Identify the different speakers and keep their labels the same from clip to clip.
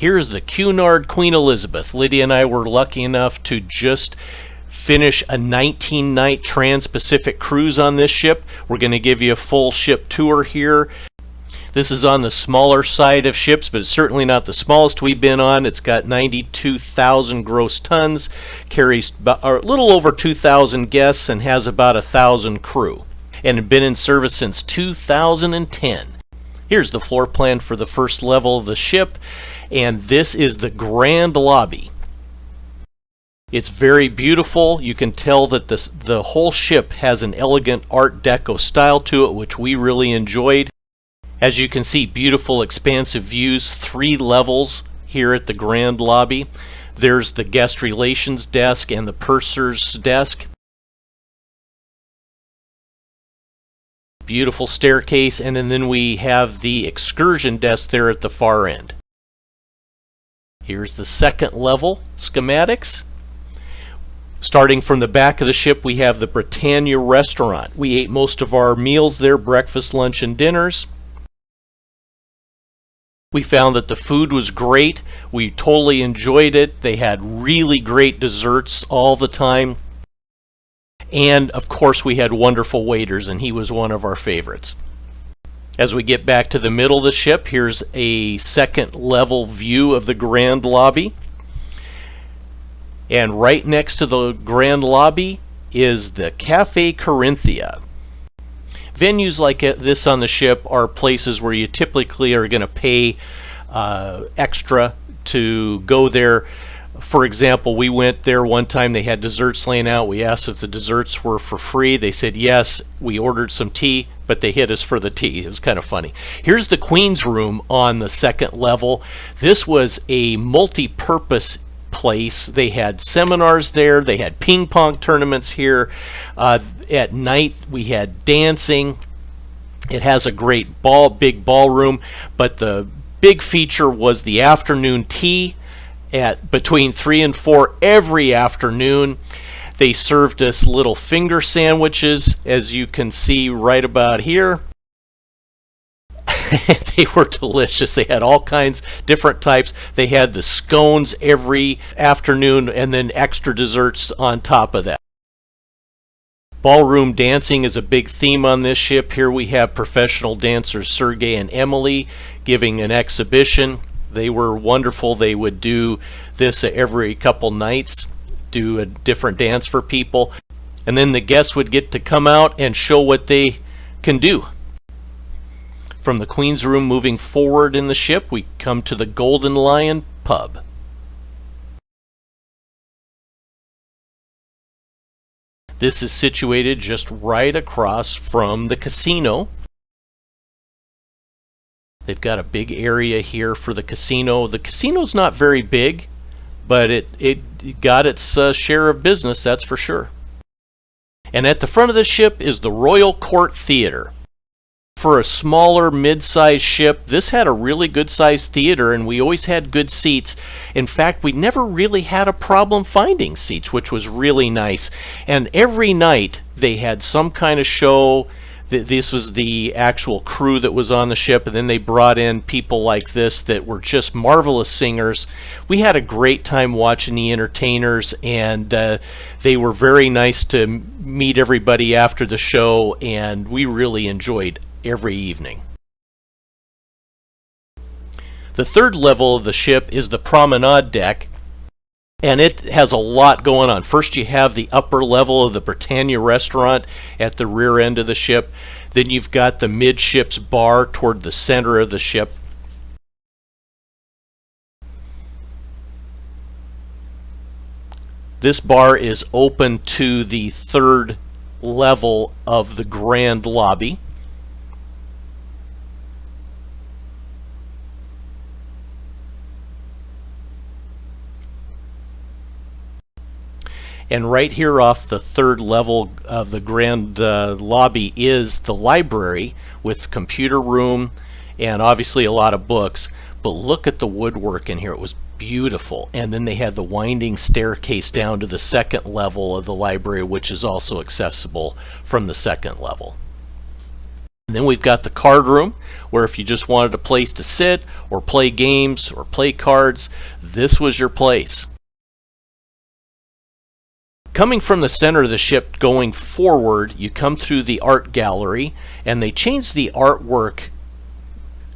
Speaker 1: Here's the Cunard Queen Elizabeth. Lydia and I were lucky enough to just finish a 19-night trans-Pacific cruise on this ship. We're going to give you a full ship tour here. This is on the smaller side of ships, but it's certainly not the smallest we've been on. It's got 92,000 gross tons, carries a little over 2,000 guests, and has about 1,000 crew, and had been in service since 2010. Here's the floor plan for the first level of the ship, and this is the grand lobby. It's very beautiful. You can tell that the whole ship has an elegant Art Deco style to it, which we really enjoyed. As you can see, beautiful expansive views, 3 levels here at the grand lobby. There's the guest relations desk and the purser's desk. Beautiful staircase, and then we have the excursion desk there at the far end. Here's the second level schematics. Starting from the back of the ship, we have the Britannia restaurant. We ate most of our meals there, breakfast, lunch, and dinners. We found that the food was great. We totally enjoyed it. They had really great desserts all the time. And of course, we had wonderful waiters, and he was one of our favorites. As we get back to the middle of the ship, here's a second level view of the grand lobby. And right next to the grand lobby is the Cafe Corinthia. Venues like this on the ship are places where you typically are going to pay extra to go there. For example, we went there one time, they had desserts laying out. We asked if the desserts were for free. They said yes. We ordered some tea, but they hit us for the tea. It was kind of funny. Here's the Queen's Room on the second level. This was a multi-purpose place. They had seminars there. They had ping pong tournaments here. At night we had dancing. It has a great big ballroom, but the big feature was the afternoon tea at between 3 and 4 every afternoon. They served us little finger sandwiches, as you can see right about here. They were delicious. They had all kinds, different types. They had the scones every afternoon and then extra desserts on top of that. Ballroom dancing is a big theme on this ship. Here we have professional dancers Sergey and Emily giving an exhibition. They were wonderful. They would do this every couple nights, do a different dance for people, and then the guests would get to come out and show what they can do. From the Queen's Room, moving forward in the ship, we come to the Golden Lion pub. This is situated just right across from the casino. They've got a big area here for the casino. The casino's not very big, but it got its share of business, that's for sure. And at the front of the ship is the Royal Court Theater. For a smaller mid-sized ship, this had a really good-sized theater, and we always had good seats. In fact, we never really had a problem finding seats, which was really nice. And every night they had some kind of show. This was the actual crew that was on the ship, and then they brought in people like this that were just marvelous singers. We had a great time watching the entertainers, and they were very nice to meet everybody after the show, and we really enjoyed every evening. The third level of the ship is the promenade deck, and it has a lot going on. First, you have the upper level of the Britannia restaurant at the rear end of the ship. Then you've got the midships bar toward the center of the ship. This bar is open to the third level of the grand lobby. And right here off the third level of the grand lobby is the library with computer room and obviously a lot of books. But look at the woodwork in here. It was beautiful. And then they had the winding staircase down to the second level of the library, which is also accessible from the second level. And then we've got the card room, where if you just wanted a place to sit or play games or play cards, this was your place. Coming from the center of the ship going forward, you come through the art gallery, and they changed the artwork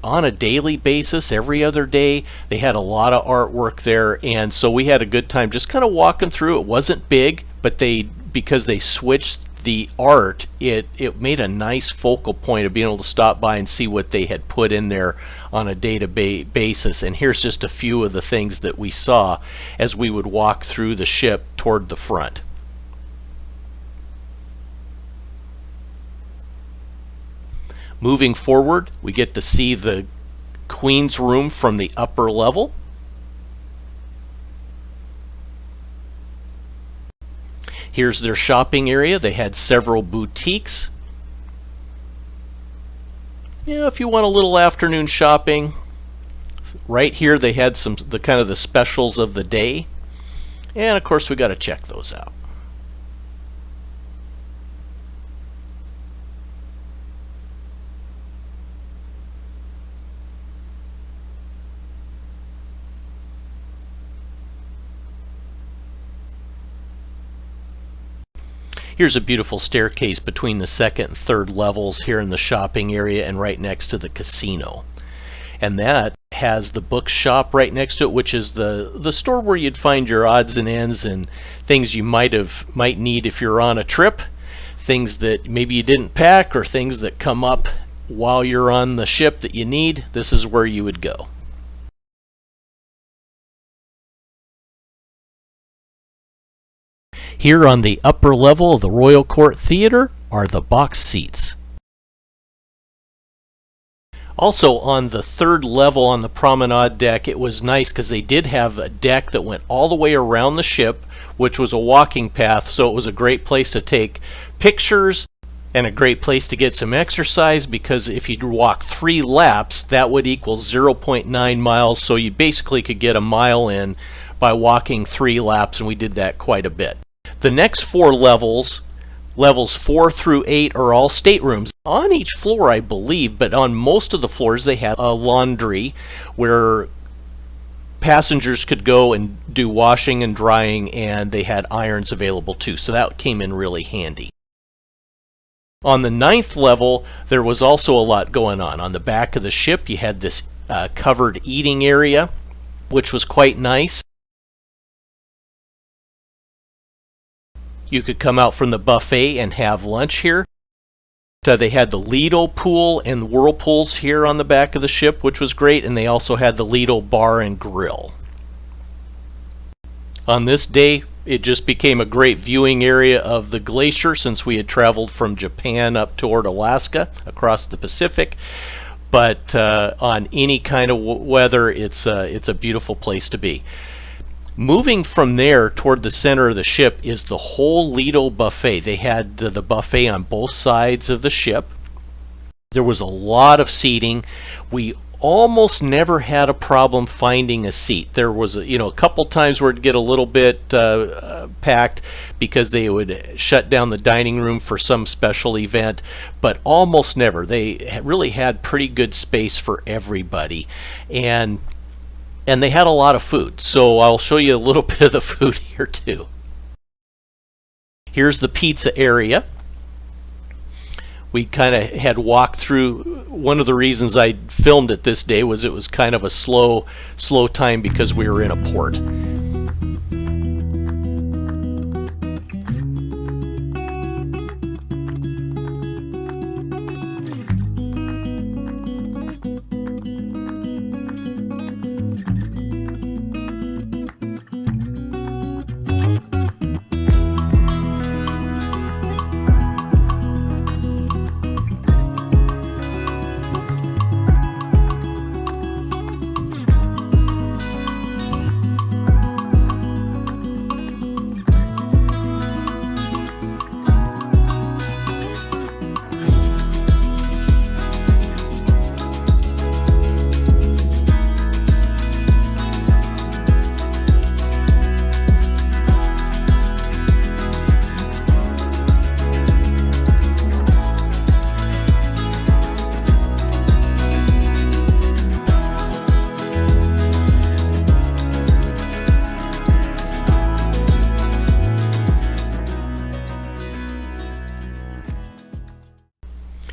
Speaker 1: on a daily basis, every other day. They had a lot of artwork there, and so we had a good time just kind of walking through. It wasn't big, but because they switched the art, it made a nice focal point of being able to stop by and see what they had put in there on a day-to-day basis. And here's just a few of the things that we saw as we would walk through the ship toward the front. Moving forward, we get to see the Queen's room from the upper level. Here's their shopping area. They had several boutiques. If you want a little afternoon shopping, right here they had the kind of the specials of the day. And of course we got to check those out. Here's a beautiful staircase between the second and third levels here in the shopping area and right next to the casino. And that has the bookshop right next to it, which is the store where you'd find your odds and ends and things you might need if you're on a trip, things that maybe you didn't pack or things that come up while you're on the ship that you need. This is where you would go. Here on the upper level of the Royal Court Theatre are the box seats. Also on the third level on the promenade deck, it was nice because they did have a deck that went all the way around the ship, which was a walking path, so it was a great place to take pictures and a great place to get some exercise, because if you walk 3 laps, that would equal 0.9 miles, so you basically could get a mile in by walking 3 laps, and we did that quite a bit. The next 4 levels, levels 4 through 8, are all staterooms. On each floor, I believe, but on most of the floors they had a laundry where passengers could go and do washing and drying, and they had irons available too, so that came in really handy. On the 9th level, there was also a lot going on. On the back of the ship, you had this covered eating area, which was quite nice. You could come out from the buffet and have lunch here. They had the Lido pool and whirlpools here on the back of the ship, which was great, and they also had the Lido bar and grill. On this day, it just became a great viewing area of the glacier, since we had traveled from Japan up toward Alaska across the Pacific. But on any kind of weather, it's a beautiful place to be. Moving from there toward the center of the ship is the whole Lido buffet. They had the buffet on both sides of the ship. There was a lot of seating. We almost never had a problem finding a seat. There was a couple times where it'd get a little bit packed because they would shut down the dining room for some special event, but almost never. They really had pretty good space for everybody. And they had a lot of food, so I'll show you a little bit of the food here too. Here's the pizza area. We kind of had walked through. One of the reasons I filmed it this day was it was kind of a slow time because we were in a port.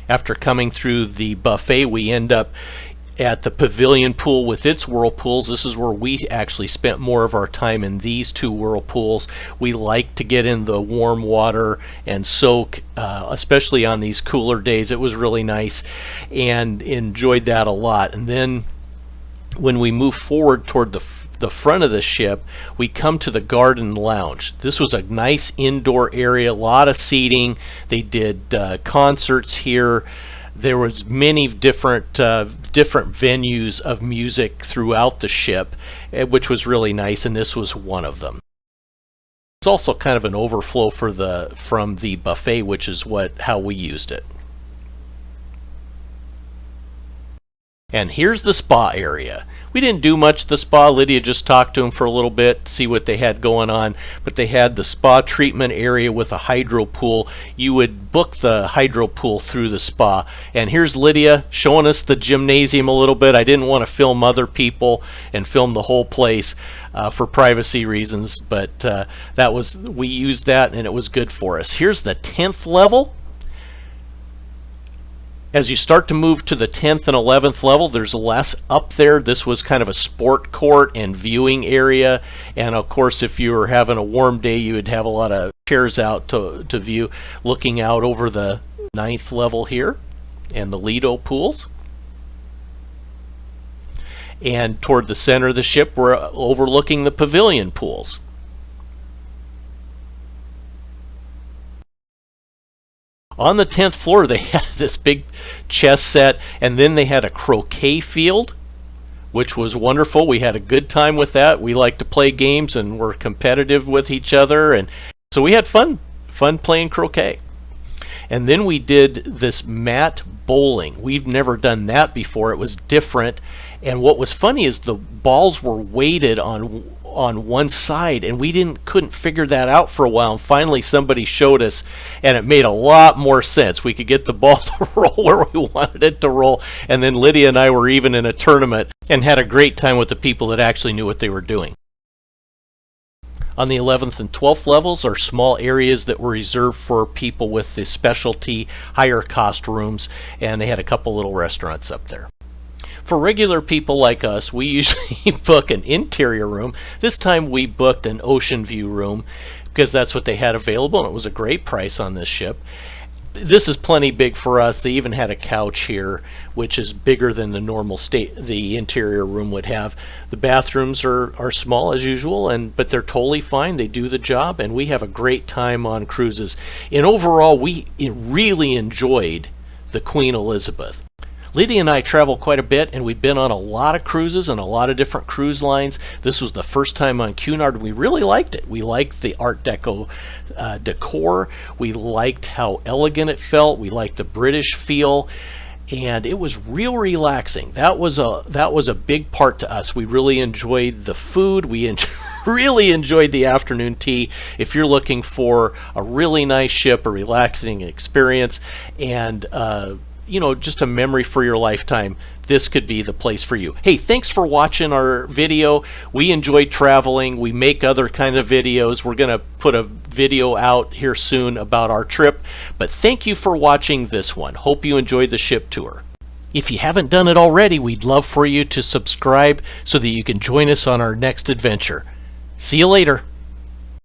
Speaker 1: After coming through the buffet, we end up at the pavilion pool with its whirlpools. This is where we actually spent more of our time in these two whirlpools. We like to get in the warm water and soak, especially on these cooler days. It was really nice and enjoyed that a lot. And then when we move forward toward the front of the ship, we come to the garden lounge. This was a nice indoor area, a lot of seating. They did concerts here. There was many different venues of music throughout the ship, which was really nice, and this was one of them. It's also kind of an overflow from the buffet, which is how we used it. And here's the spa area. We didn't do much at the spa. Lydia just talked to them for a little bit, see what they had going on. But they had the spa treatment area with a hydro pool. You would book the hydro pool through the spa. And here's Lydia showing us the gymnasium a little bit. I didn't want to film other people and film the whole place for privacy reasons, but we used that and it was good for us. Here's the 10th level. As you start to move to the 10th and 11th level, there's less up there. This was kind of a sport court and viewing area. And of course, if you were having a warm day, you would have a lot of chairs out to view, looking out over the 9th level here and the Lido pools. And toward the center of the ship, we're overlooking the pavilion pools. On the 10th floor, they had this big chess set, and then they had a croquet field, which was wonderful. We had a good time with that. We like to play games, and we're competitive with each other, and so we had fun playing croquet. And then we did this mat bowling. We've never done that before. It was different, and what was funny is the balls were weighted on one side, and we couldn't figure that out for a while, and finally somebody showed us, and it made a lot more sense. We could get the ball to roll where we wanted it to roll, and then Lydia and I were even in a tournament and had a great time with the people that actually knew what they were doing. On the 11th and 12th levels are small areas that were reserved for people with the specialty higher cost rooms, and they had a couple little restaurants up there. For regular people like us, we usually book an interior room. This time we booked an ocean view room because that's what they had available, and it was a great price on this ship. This is plenty big for us. They even had a couch here, which is bigger than the interior room would have. The bathrooms are small as usual, but they're totally fine. They do the job, and we have a great time on cruises. And overall, we really enjoyed the Queen Elizabeth. Lydia and I travel quite a bit, and we've been on a lot of cruises and a lot of different cruise lines. This was the first time on Cunard. We really liked it. We liked the Art Deco decor. We liked how elegant it felt. We liked the British feel, and it was real relaxing. That was a big part to us. We really enjoyed the food. We really enjoyed the afternoon tea. If you're looking for a really nice ship, a relaxing experience, and just a memory for your lifetime, this could be the place for you. Hey, thanks for watching our video. We enjoy traveling. We make other kind of videos. We're going to put a video out here soon about our trip, but thank you for watching this one. Hope you enjoyed the ship tour. If you haven't done it already, we'd love for you to subscribe so that you can join us on our next adventure. See you later.